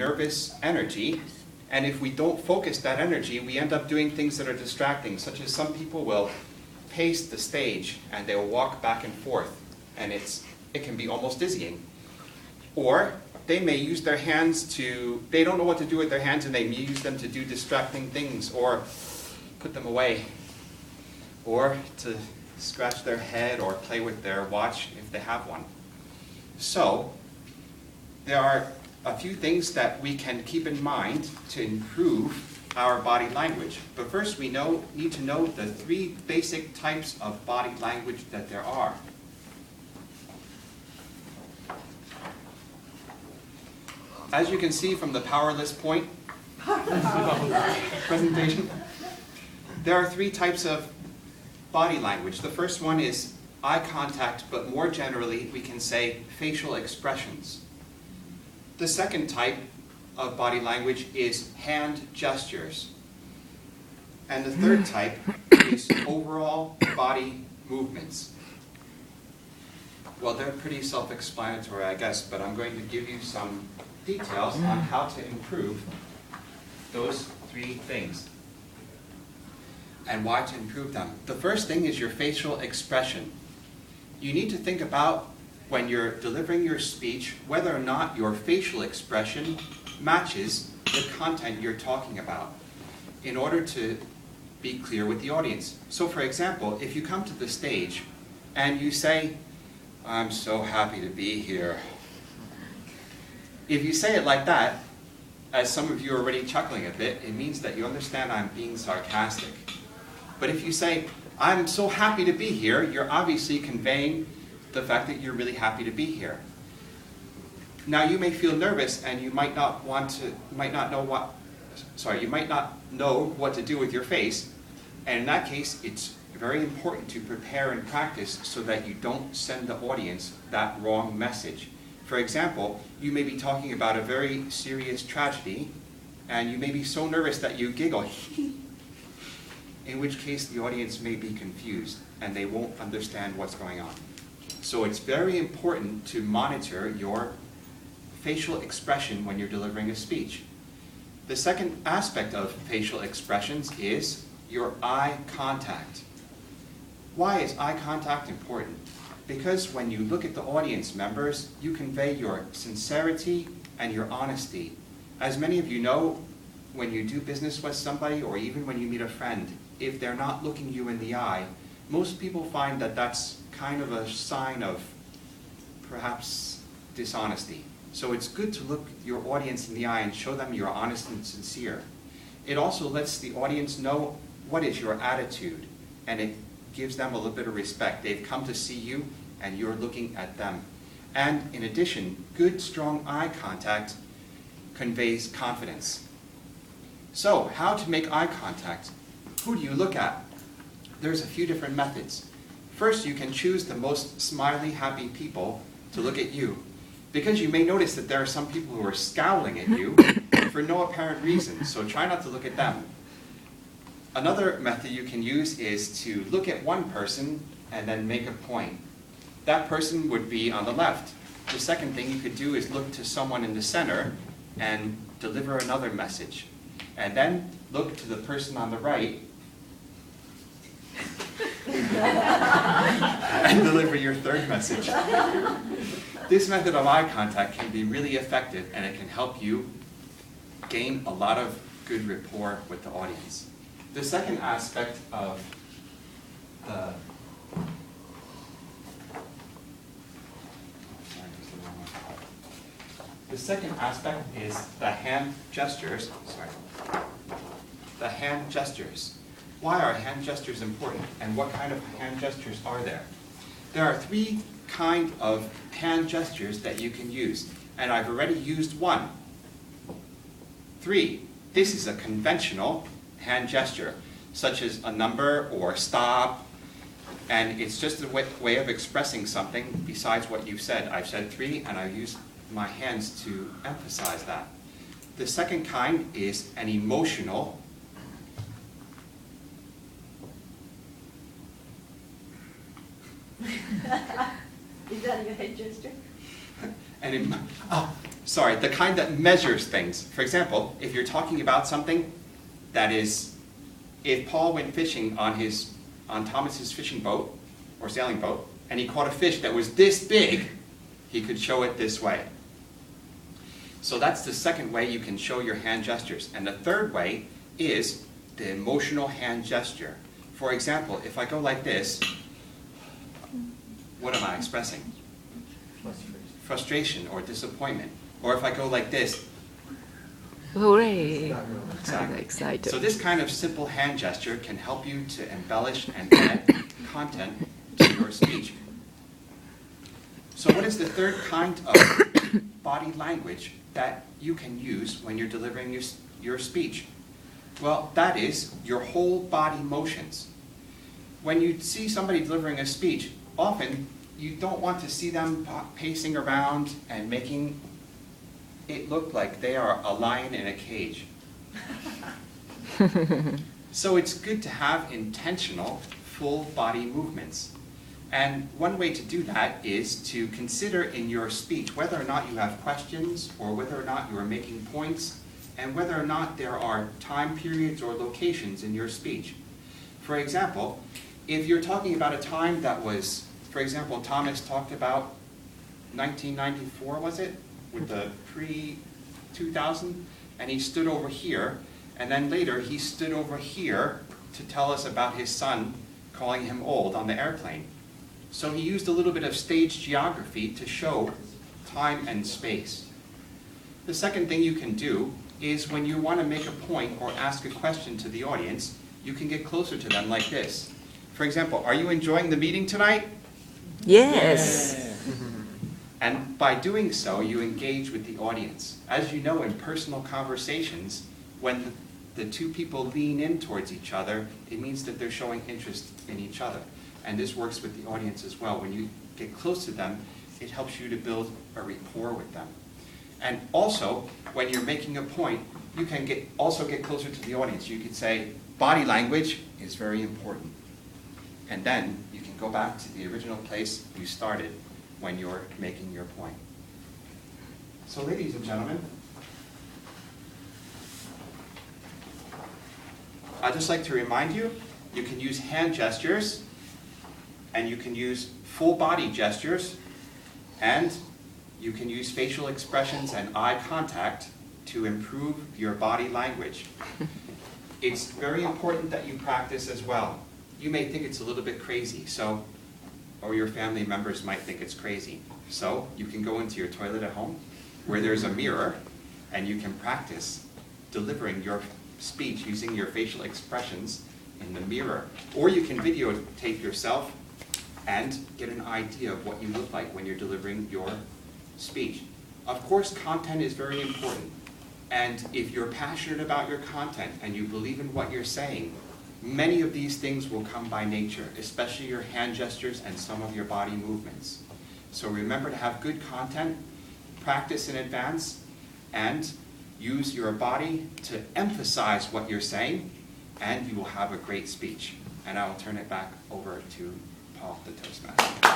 nervous energy, and if we don't focus that energy, we end up doing things that are distracting, such as some people will pace the stage and they'll walk back and forth, and it can be almost dizzying. Or they may use their hands they don't know what to do with their hands, and they may use them to do distracting things, or put them away, or to scratch their head or play with their watch if they have one. So there are a few things that we can keep in mind to improve our body language. But first we need to know the 3 basic types of body language that there are. As you can see from the powerless point presentation, there are 3 types of body language. The first one is eye contact, but more generally we can say facial expressions. The second type of body language is hand gestures. And the third type is overall body movements. Well, they're pretty self-explanatory, I guess, but I'm going to give you some details on how to improve those 3 things and why to improve them. The first thing is your facial expression. You need to think about, when you're delivering your speech, whether or not your facial expression matches the content you're talking about in order to be clear with the audience. So for example, if you come to the stage and you say, "I'm so happy to be here." If you say it like that, as some of you are already chuckling a bit, it means that you understand I'm being sarcastic. But if you say, "I'm so happy to be here," you're obviously conveying the fact that you're really happy to be here. Now you may feel nervous and you might not know what to do with your face, and in that case it's very important to prepare and practice so that you don't send the audience that wrong message. For example, you may be talking about a very serious tragedy and you may be so nervous that you giggle, in which case the audience may be confused and they won't understand what's going on. So it's very important to monitor your facial expression when you're delivering a speech. The second aspect of facial expressions is your eye contact. Why is eye contact important? Because when you look at the audience members, you convey your sincerity and your honesty. As many of you know, when you do business with somebody, or even when you meet a friend, if they're not looking you in the eye, most people find that that's kind of a sign of perhaps dishonesty. So it's good to look your audience in the eye and show them you're honest and sincere. It also lets the audience know what is your attitude, and it gives them a little bit of respect. They've come to see you and you're looking at them. And in addition, good strong eye contact conveys confidence. So how to make eye contact? Who do you look at? There's a few different methods. First, you can choose the most smiley, happy people to look at you, because you may notice that there are some people who are scowling at you for no apparent reason, so try not to look at them. Another method you can use is to look at one person and then make a point. That person would be on the left. The second thing you could do is look to someone in the center and deliver another message. And then look to the person on the right and deliver your third message. This method of eye contact can be really effective, and it can help you gain a lot of good rapport with the audience. The second aspect of is the hand gestures. The hand gestures. Why are hand gestures important, and what kind of hand gestures are there? There are 3 kinds of hand gestures that you can use, and I've already used one. 3. This is a conventional hand gesture, such as a number or stop, and it's just a way of expressing something besides what you've said. I've said 3, and I've used my hands to emphasize that. The second kind is an emotional Is that your head gesture? And sorry, the kind that measures things. For example, if you're talking about something that is, if Paul went fishing on Thomas's fishing boat or sailing boat, and he caught a fish that was this big, he could show it this way. So that's the second way you can show your hand gestures. And the third way is the emotional hand gesture. For example, if I go like this, what am I expressing? Frustration or disappointment. Or if I go like this. Hooray! Exactly. I'm excited. So this kind of simple hand gesture can help you to embellish and add content to your speech. So what is the third kind of body language that you can use when you're delivering your speech? Well, that is your whole body motions. When you see somebody delivering a speech, often you don't want to see them pacing around and making it look like they are a lion in a cage. So it's good to have intentional full body movements. And one way to do that is to consider in your speech whether or not you have questions or whether or not you are making points and whether or not there are time periods or locations in your speech. For example, if you're talking about a time that was, for example, Thomas talked about 1994, was it? With the pre-2000, and he stood over here, and then later he stood over here to tell us about his son calling him old on the airplane. So he used a little bit of stage geography to show time and space. The second thing you can do is when you want to make a point or ask a question to the audience, you can get closer to them like this. For example, are you enjoying the meeting tonight? Yes. Yeah. And by doing so, you engage with the audience. As you know, in personal conversations, when the two people lean in towards each other, it means that they're showing interest in each other. And this works with the audience as well. When you get close to them, it helps you to build a rapport with them. And also, when you're making a point, you can also get closer to the audience. You could say, body language is very important. And then you can go back to the original place you started when you're making your point. So ladies and gentlemen, I'd just like to remind you, you can use hand gestures, and you can use full body gestures, and you can use facial expressions and eye contact to improve your body language. It's very important that you practice as well. You may think it's a little bit crazy, or your family members might think it's crazy. So you can go into your toilet at home where there's a mirror and you can practice delivering your speech using your facial expressions in the mirror. Or you can videotape yourself and get an idea of what you look like when you're delivering your speech. Of course, content is very important. And if you're passionate about your content and you believe in what you're saying, many of these things will come by nature, especially your hand gestures and some of your body movements. So remember to have good content, practice in advance, and use your body to emphasize what you're saying, and you will have a great speech. And I will turn it back over to Paul, the Toastmaster.